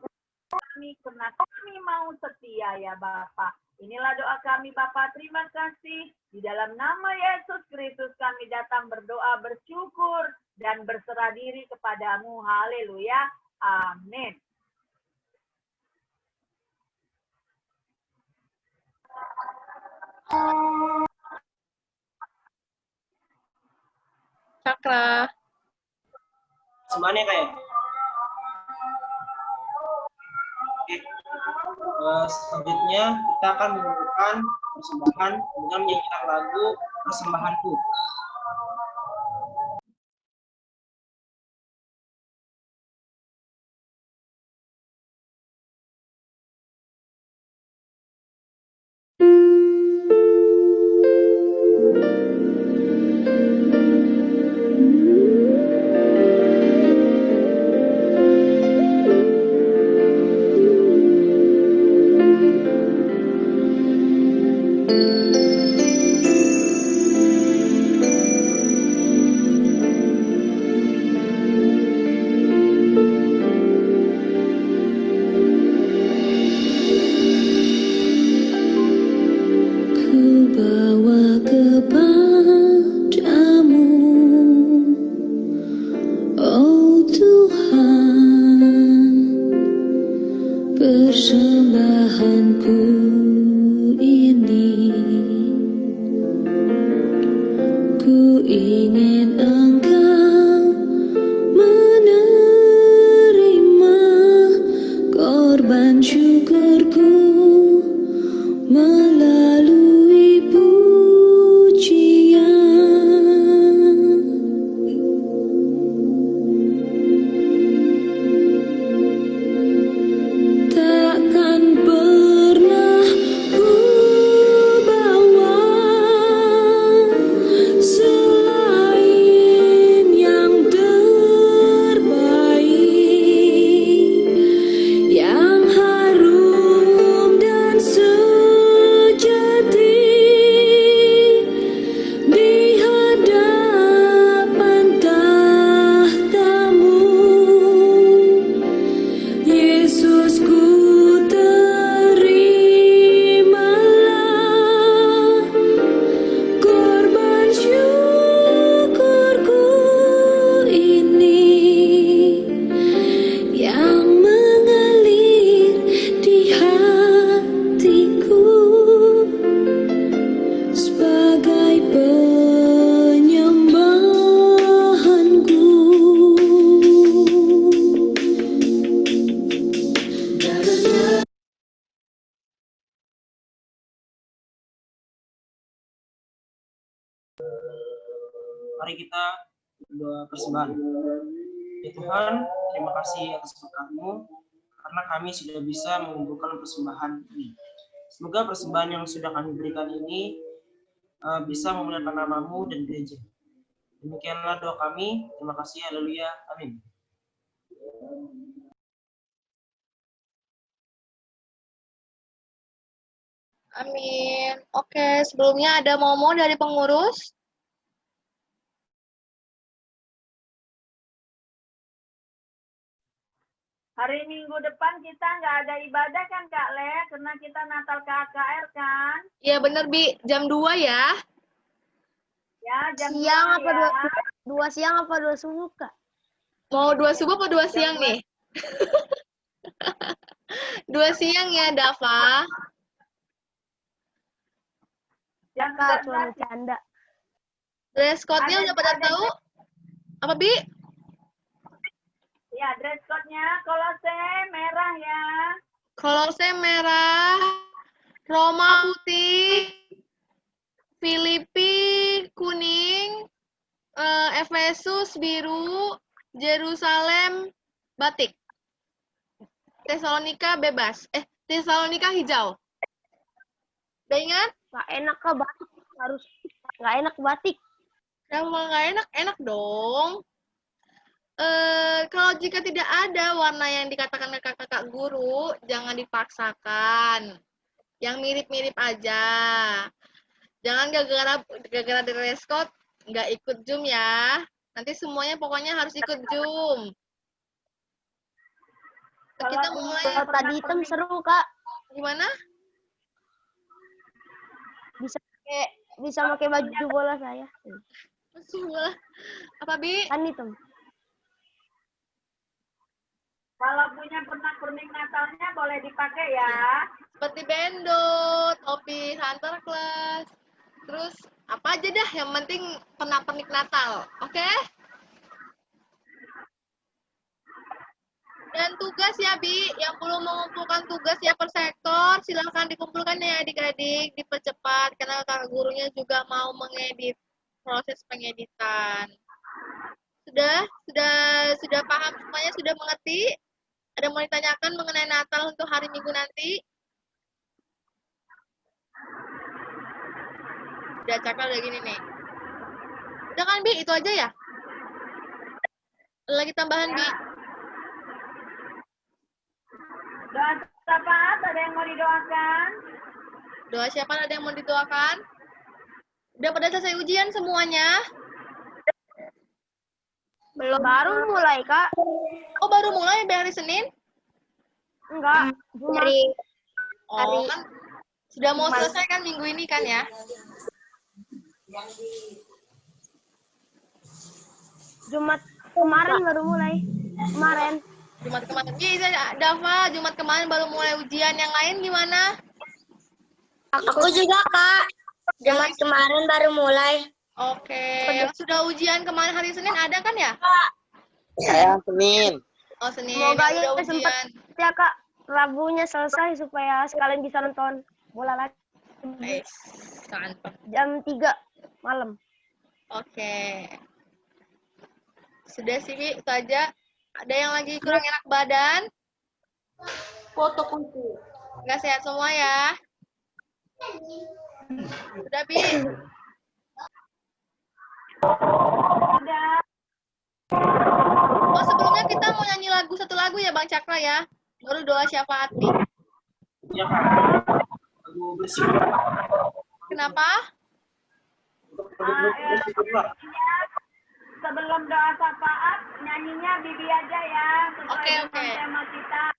kami, karena kami mau setia ya Bapa. Inilah doa kami Bapa, terima kasih. Di dalam nama Yesus Kristus kami datang berdoa, bersyukur, dan berserah diri kepadamu. Haleluya. Amin. Cakra. Semuanya kayak. Oke. Selanjutnya kita akan menunjukkan persembahan dengan menyanyikan lagu Persembahanku. syukurku ini, ku ingin Engkau menerima korban syukurku melalui pujian. Takkan pernah ku bawa selain yang terbaik, yang harum dan sejati di hadapan tahtamu. Yesus, ku terimalah korban syukurku ini, yang mengalir di hatiku sebagai penyembahanku. Mari kita berdoa persembahan. Ya Tuhan, terima kasih atas berkat-Mu, karena kami sudah bisa mengumpulkan persembahan ini. Semoga persembahan yang sudah kami berikan ini bisa memuliakan nama-Mu dan gereja. Demikianlah doa kami. Terima kasih. Haleluya. Amin. Amin. Oke, sebelumnya ada Momo dari pengurus. Hari Minggu depan kita nggak ada ibadah kan Kak Le? Karena kita Natal KKR kan? Iya bener Bi, jam 2 ya. Ya, jam Siang 2 apa ya. dua siang apa 2 subuh, Kak? Mau 2 subuh apa 2 siang nih? 2 siang ya Dava. Jam Kak, 14 cuma ya. bercanda. Dress code-nya udah pada tahu? Apa Bi? Ya, dress code-nya kolose merah ya. Kolose merah, Roma putih, Filipi kuning, Efesus biru, Yerusalem batik. Tesalonika bebas. Tesalonika hijau. Udah ingat? Nggak enak, Kak, batik. Harus nggak enak batik. Kalau nggak enak, enak dong. Kalau jika tidak ada warna yang dikatakan kakak-kakak guru, jangan dipaksakan. Yang mirip-mirip aja. Jangan gara-gara dress code nggak ikut Zoom ya. Nanti semuanya pokoknya harus ikut Zoom. Kita mulai. Kalau tadi hitam seru, Kak. Gimana? Bisa pakai baju bola saya. Bola. Apa Bi? Kan hitam. Kalau punya pernak-pernik Natalnya boleh dipakai ya. Seperti bendo, topi Santa Claus. Terus apa aja dah yang penting pernak-pernik Natal. Oke? Dan tugas ya Bi, yang belum mengumpulkan tugas ya per sektor, silahkan dikumpulkan ya adik-adik, dipercepat karena kakak gurunya juga mau mengedit, proses pengeditan. Sudah paham semuanya, sudah mengerti? Ada mau ditanyakan mengenai Natal untuk hari Minggu nanti? Udah cakap udah gini nih. Udah kan Bi, itu aja ya? Lagi tambahan Bi? Doa siapa? Ada yang mau didoakan? Doa siapa ada yang mau didoakan? Udah pada selesai ujian semuanya? Belum. Baru mulai, Kak. Oh, baru mulai dari hari Senin? Enggak. Oh, kan sudah mau selesai kan minggu ini kan ya? Jumat kemarin baru mulai. Kemarin. Jumat kemarin. Iya, Dava, Jumat kemarin baru mulai ujian. Yang lain gimana? Aku juga, Kak. Jumat kemarin baru mulai. Oke, yang sudah ujian kemarin hari Senin ada kan ya? Saya Senin. Oh, Senin. Semoga yang udah ya ujian. sempat ya, Kak. Rabunya selesai supaya sekalian bisa nonton bola lagi. Mantap. Jam 3 malam. Oke. Sudah sih, Bi, itu aja. Ada yang lagi kurang enak badan? Foto kunci. Nggak sehat semua ya? Udah, Bi? Udah. Oh, sebelumnya kita mau nyanyi satu lagu ya, Bang Cakra ya? Baru doa syafaat nih. Ya, Kak. Lagu bersyukur. Kenapa? Sebelum doa syafaat, nyanyinya Bibi aja ya. Sesuai dengan tema kita.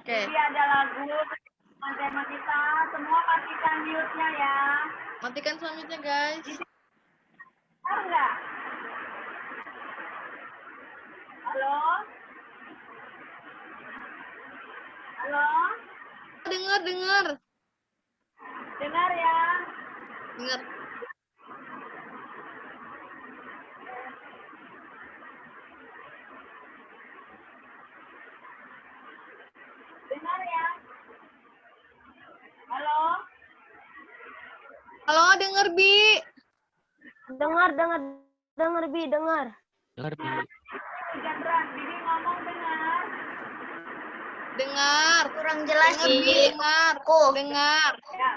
Oke. Bibi ada lagu dengan tema kita. Semua pastikan mute-nya ya. Matikan suaminya, guys. Tahu nggak? Halo? Halo? Dengar. Dengar ya. Dengar. Dengar ya. Halo? Halo, denger, Bi. Dengar, Bi, dengar. Dengar, Bi. Hujan deras, Bibi ngomong dengar. Dengar. Kurang jelas Dengar, Bi. sih. Dengar. Dengar. Ya.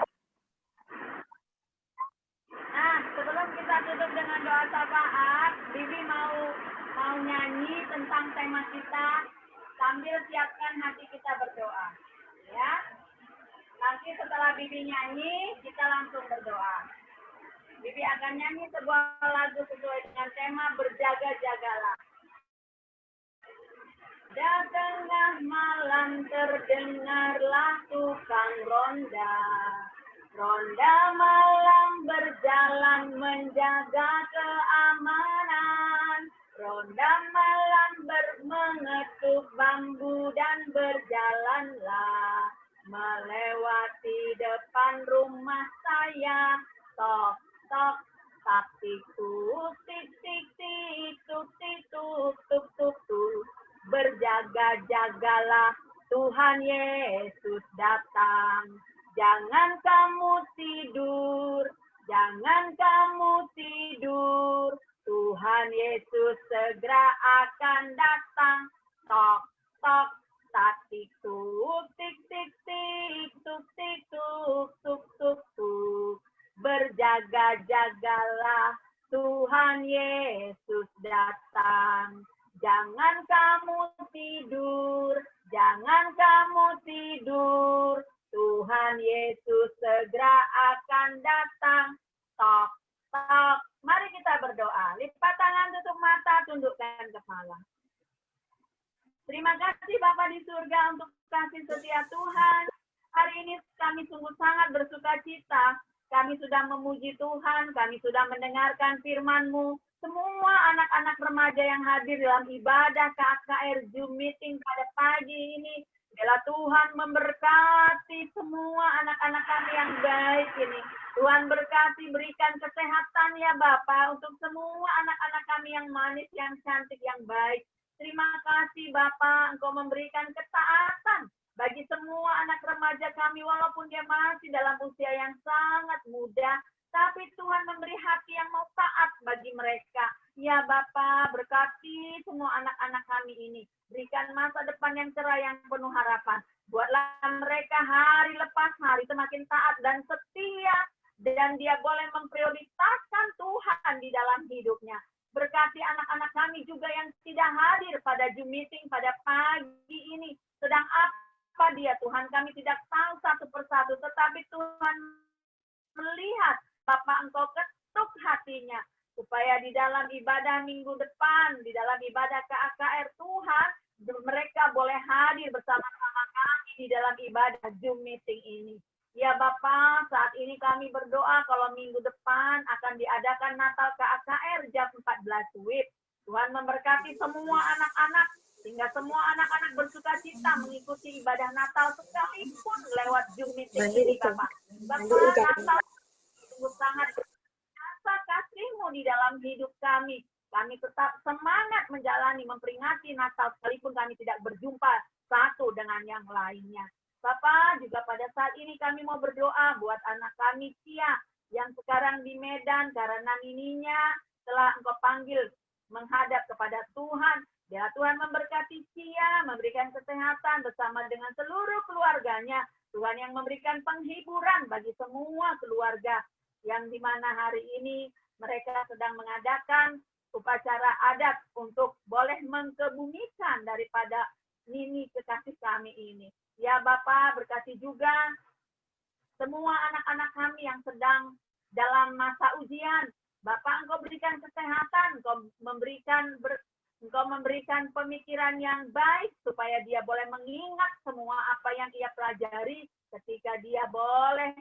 Nah, sebelum kita tutup dengan doa syafaat, Bibi mau nyanyi tentang tema kita sambil siapkan hati kita berdoa. Ya. Nanti setelah Bibi nyanyi, kita langsung berdoa. Bibi akan nyanyi sebuah lagu sesuai dengan tema berjaga-jagalah. Di tengah malam terdengarlah tukang ronda. Ronda malam berjalan menjaga keamanan. Ronda malam mengetuk bambu dan berjalanlah melewati depan rumah saya. Tok tok tak tik tuk tik tik tik tuk tik tuk tuk tuk tuk. Berjaga-jagalah, Tuhan Yesus datang. Jangan kamu tidur, jangan kamu tidur. Tuhan Yesus segera akan datang. Tok tok tak tik tuk tik tik tik tuk tik tuk tuk tuk tuk. Berjaga-jagalah, Tuhan Yesus datang. Jangan kamu tidur, jangan kamu tidur. Tuhan Yesus segera akan datang. Tok, tok. Mari kita berdoa. Lipat tangan, tutup mata, tundukkan kepala. Terima kasih Bapa di surga untuk kasih setia Tuhan. Hari ini kami sungguh sangat bersuka cita. Kami sudah memuji Tuhan, kami sudah mendengarkan firman-Mu. Semua anak-anak remaja yang hadir dalam ibadah KKR Zoom meeting pada pagi ini, biarlah Tuhan memberkati semua anak-anak kami yang baik ini. Tuhan berkati, berikan kesehatan ya Bapa untuk semua anak-anak kami yang manis, yang cantik, yang baik. Terima kasih Bapa, Engkau memberikan ketaatan bagi semua anak remaja kami walaupun dia masih dalam usia yang sangat muda. Tapi Tuhan memberi hati yang mau taat bagi mereka. Ya Bapa, berkati semua anak-anak kami ini. Berikan masa depan yang cerah, yang penuh harapan. Buatlah mereka hari lepas hari semakin taat dan setia. Dan dia boleh memprioritaskan Tuhan di dalam hidupnya. Berkati anak-anak kami juga yang tidak hadir pada Zoom meeting pada pagi ini. Sedang apa dia Tuhan, kami tidak tahu satu persatu. Tetapi Tuhan melihat Bapak Engkau ketuk hatinya, supaya di dalam ibadah minggu depan, di dalam ibadah KKR Tuhan, mereka boleh hadir bersama-sama kami di dalam ibadah Zoom meeting ini. Ya Bapak, saat ini kami berdoa kalau minggu depan akan diadakan Natal KKR jam 14 WIB. Tuhan memberkati semua anak-anak, sehingga semua anak-anak bersuka cita mengikuti ibadah Natal sekalipun lewat Zoom meeting ini Bapak. Bapa Natal sungguh sangat berasa kasih-Mu di dalam hidup kami. Kami tetap semangat menjalani, memperingati Natal sekalipun kami tidak berjumpa satu dengan yang lainnya. Bapak, juga pada saat ini kami mau berdoa buat anak kami Cia yang sekarang di Medan karena nininya telah Engkau panggil menghadap kepada Tuhan. Biarlah Tuhan memberkati Cia, memberikan kesehatan bersama dengan seluruh keluarganya. Tuhan yang memberikan penghiburan bagi semua keluarga yang dimana hari ini mereka sedang mengadakan upacara adat untuk boleh mengkebumikan daripada nini kekasih kami ini. Ya Bapak, berkati juga semua anak-anak kami yang sedang dalam masa ujian. Bapak, Engkau berikan kesehatan, Engkau memberikan pemikiran yang baik supaya dia boleh mengingat semua apa yang ia pelajari ketika dia boleh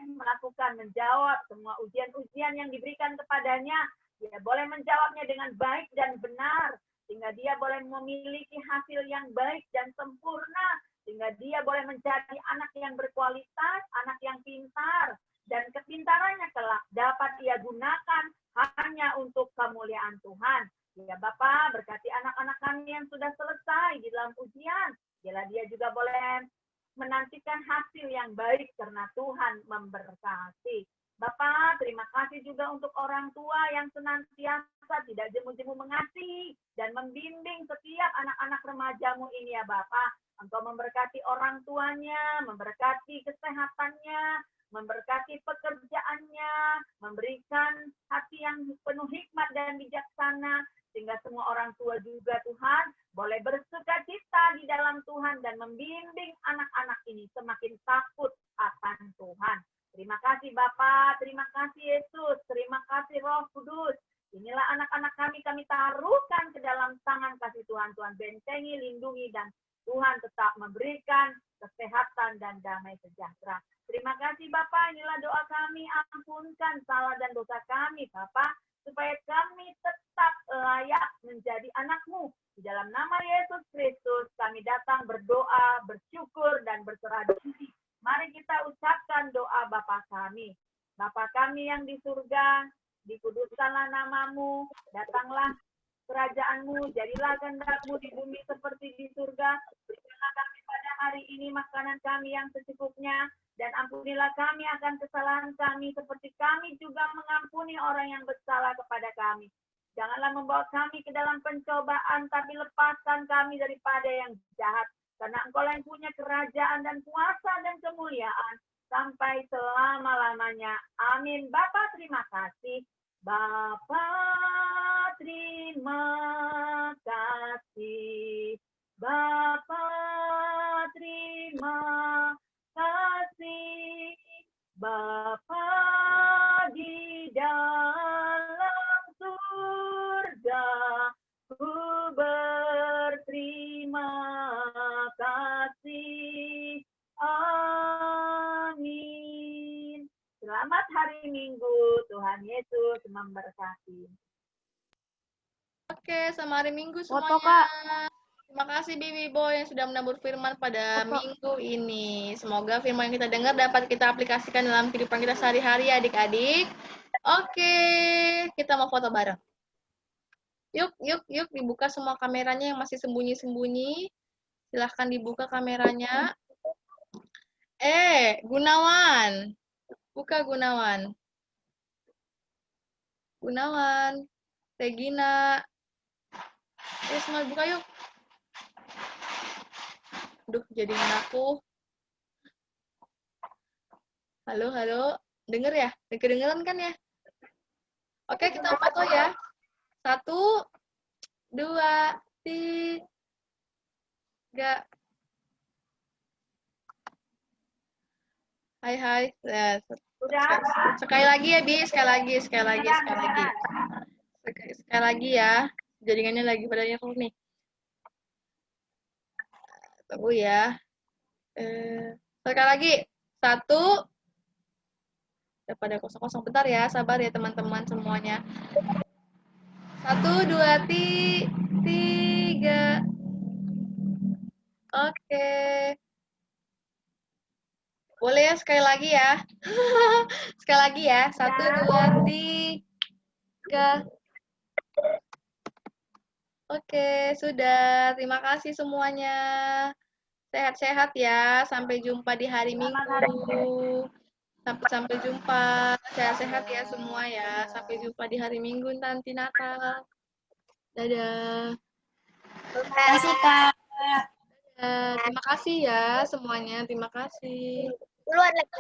menjawab semua ujian-ujian yang diberikan kepadanya. Dia boleh menjawabnya dengan baik dan benar, sehingga dia boleh memiliki hasil yang baik dan sempurna, sehingga dia boleh menjadi anak yang berkualitas, anak yang pintar, dan kepintarannya kelak dapat ia gunakan hanya untuk kemuliaan Tuhan. Ya Bapak, berkati anak-anak kami yang sudah selesai di dalam ujian. Bila dia juga boleh menantikan hasil yang baik karena Tuhan memberkati. Bapak, terima kasih juga untuk orang tua yang senantiasa tidak jemu-jemu mengasihi dan membimbing setiap anak-anak remajamu ini ya Bapak. Engkau memberkati orang tuanya, memberkati kesehatannya, memberkati pekerjaannya, memberikan hati yang penuh hikmat dan bijaksana, sehingga semua orang tua juga Tuhan boleh bersuka cita di dalam Tuhan dan membimbing anak-anak ini semakin takut akan Tuhan. Terima kasih Bapak, terima kasih Yesus, terima kasih Roh Kudus. Inilah anak-anak kami taruhkan ke dalam tangan kasih Tuhan. Tuhan bentengi, lindungi, dan Tuhan tetap memberikan kesehatan dan damai sejahtera. Terima kasih Bapak, inilah doa kami, ampunkan salah dan dosa kami Bapak, supaya kami tetap layak menjadi anak-Mu. Di dalam nama Yesus Kristus kami datang berdoa, bersyukur, dan berserah diri. Mari kita ucapkan doa Bapa kami. Bapa kami yang di surga, dikuduskanlah nama-Mu, datanglah kerajaan-Mu, jadilah kehendak-Mu di bumi seperti di surga. Berikanlah kami pada hari ini makanan kami yang secukupnya, dan ampunilah kami akan kesalahan kami, seperti kami juga mengampuni orang yang bersalah kepada kami. Janganlah membawa kami ke dalam pencobaan, tapi lepaskan kami daripada yang jahat. Karena Engkau yang punya kerajaan dan kuasa dan kemuliaan sampai selama-lamanya. Amin. Bapa, terima kasih. Bapa, terima kasih. Bapa, terima kasih. Bapa di dalam surga, ku berterima kasih. Amin. Selamat hari Minggu. Tuhan Yesus memberkati. Oke, selamat hari Minggu semuanya. Foto, Kak. Terima kasih Bibi Boy yang sudah menabur firman pada minggu ini. Semoga firman yang kita dengar dapat kita aplikasikan dalam kehidupan kita sehari-hari adik-adik. Oke, kita mau foto bareng. Yuk, dibuka semua kameranya yang masih sembunyi-sembunyi. Silahkan dibuka kameranya. Gunawan. Buka Gunawan. Gunawan. Regina. Semua buka yuk. Aduh, jadiin aku. Halo. Dengar ya? Kedengeran kan ya? Oke, kita foto ya. 1, 2, 3. Hai. Sekali lagi ya, Bi. Sekali lagi ya. Jaringannya lagi padanya full nih. Tunggu ya. Sekali lagi. 1. Udah pada kosong-kosong. Bentar ya. Sabar ya teman-teman semuanya. 1, 2, 3. Oke. Boleh ya sekali lagi ya. Sekali lagi ya. 1, 2, 3. Oke, sudah. Terima kasih semuanya. Sehat-sehat ya. Sampai jumpa di hari Minggu. Sampai jumpa. Sehat-sehat ya semua ya. Sampai jumpa di hari Minggu nanti Natal. Dadah. Terima kasih, Kak. Terima kasih ya semuanya. Terima kasih. Keluar lagi.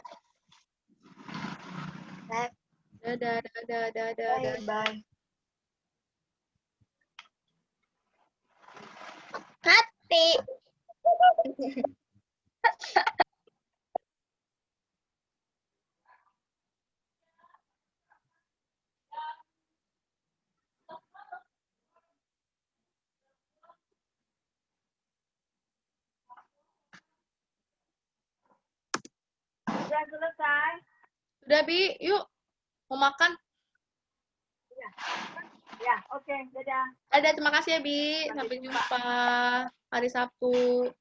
Dadah, dadah, dadah, dadah. Bye. Hati. Sudah selesai? Sudah, Bi. Yuk. Mau makan? Ya, oke. Dadah. Dadah, terima kasih ya, Bi. Sampai jumpa hari Sabtu.